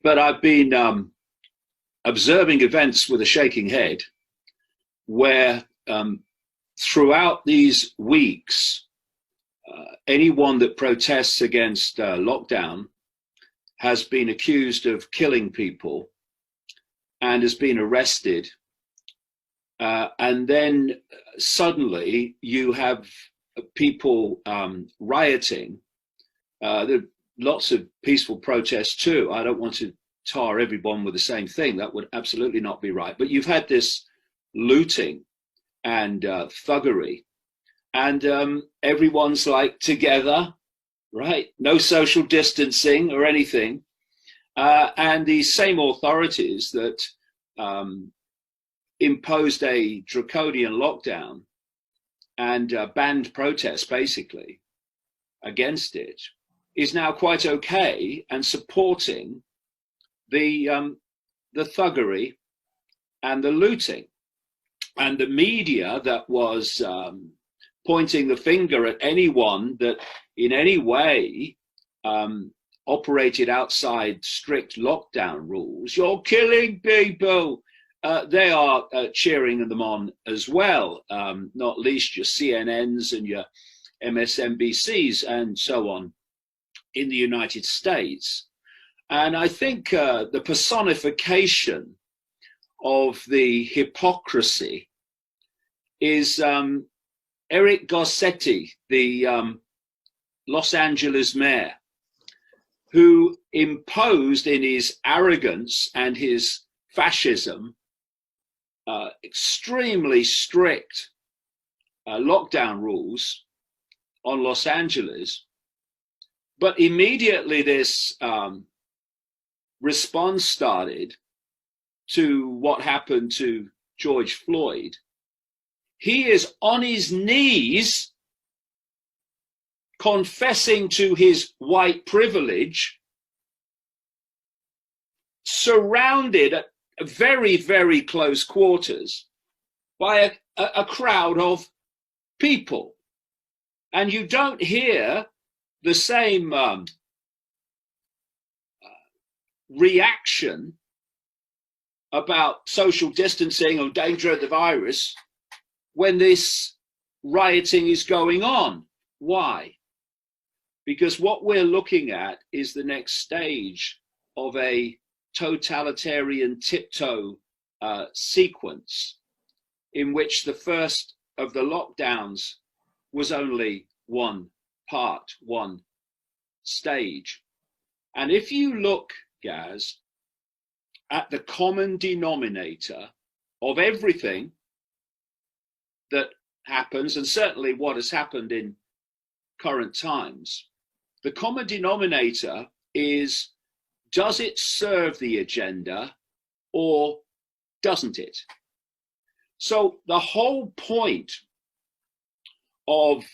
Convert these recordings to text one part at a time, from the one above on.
But I've been observing events with a shaking head where throughout these weeks, anyone that protests against lockdown has been accused of killing people and has been arrested. And then suddenly you have people rioting. There are lots of peaceful protests too. I don't want to tar everyone with the same thing. That would absolutely not be right. But you've had this looting and thuggery, and everyone's like together, right? No social distancing or anything. And these same authorities that imposed a draconian lockdown and banned protests basically against it is now quite okay and supporting the thuggery and the looting. And the media that was pointing the finger at anyone that in any way operated outside strict lockdown rules, you're killing people. They are cheering them on as well, not least your CNNs and your MSNBCs and so on in the United States. And I think the personification of the hypocrisy is Eric Garcetti, the Los Angeles mayor, who imposed in his arrogance and his fascism extremely strict lockdown rules on Los Angeles. But immediately this response started to what happened to George Floyd. He is on his knees confessing to his white privilege, surrounded at very, very close quarters by a crowd of people. And you don't hear the same reaction about social distancing or danger of the virus when this rioting is going on. Why? Because what we're looking at is the next stage of a totalitarian tiptoe sequence in which the first of the lockdowns was only one part, one stage. And if you look, Gaz, at the common denominator of everything that happens, and certainly what has happened in current times, the common denominator is, does it serve the agenda or doesn't it? So the whole point of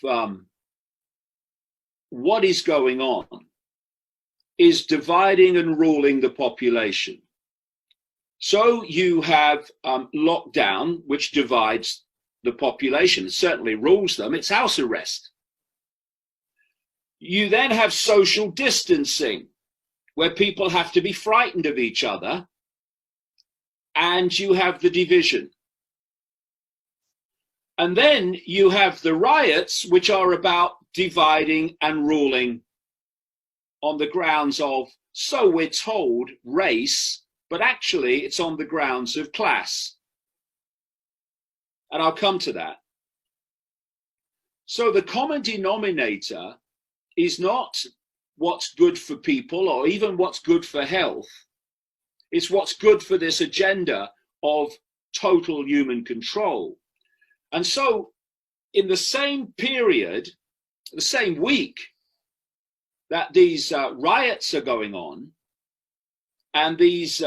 what is going on is dividing and ruling the population. So you have lockdown, which divides the population, certainly rules them. It's house arrest. You then have social distancing, where people have to be frightened of each other, and you have the division. And then you have the riots, which are about dividing and ruling on the grounds of, so we're told, race, but actually it's on the grounds of class. And I'll come to that. So the common denominator is not what's good for people or even what's good for health. It's what's good for this agenda of total human control. And so in the same period, the same week that these riots are going on and these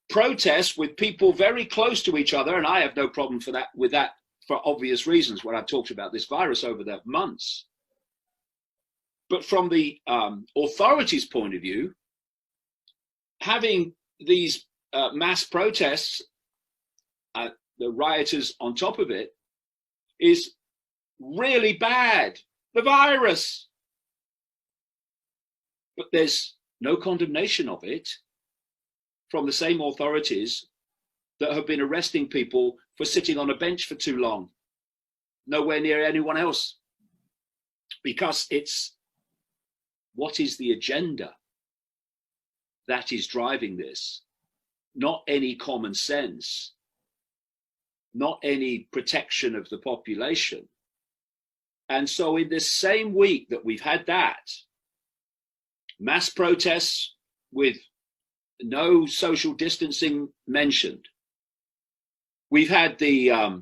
protests with people very close to each other, and I have no problem with that for obvious reasons when I've talked about this virus over the months. But from the authorities' point of view, having these mass protests, the rioters on top of it, is really bad. The virus. But there's no condemnation of it. from the same authorities that have been arresting people for sitting on a bench for too long, nowhere near anyone else. Because it's what is the agenda that is driving this, not any common sense, not any protection of the population. And so in this same week that we've had that, mass protests with no social distancing mentioned, we've had the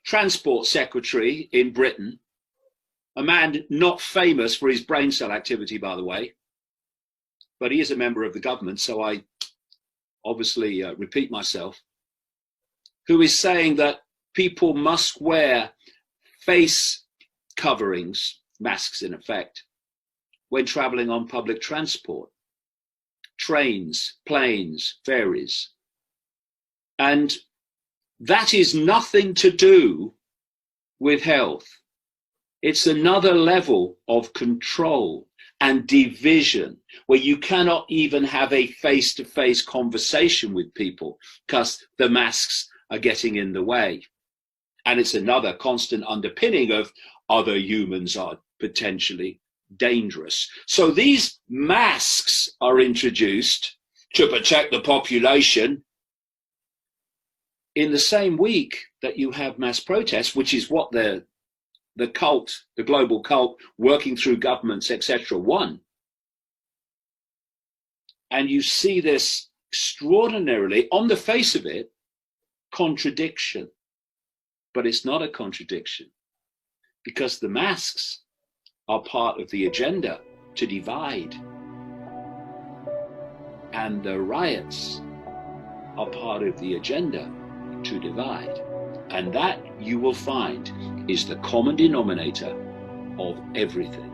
transport secretary in Britain, a man not famous for his brain cell activity, by the way, but he is a member of the government, so I obviously repeat myself, who is saying that people must wear face coverings, masks in effect, when traveling on public transport, trains, planes, ferries. And that is nothing to do with health. It's another level of control and division where you cannot even have a face-to-face conversation with people because the masks are getting in the way. And it's another constant underpinning of other humans are potentially dangerous. So these masks are introduced to protect the population in the same week that you have mass protests, which is what the cult, the global cult, working through governments, etc., won. And you see this extraordinarily, on the face of it, contradiction. But it's not a contradiction, because the masks are part of the agenda to divide. And the riots are part of the agenda to divide. And that, you will find, is the common denominator of everything.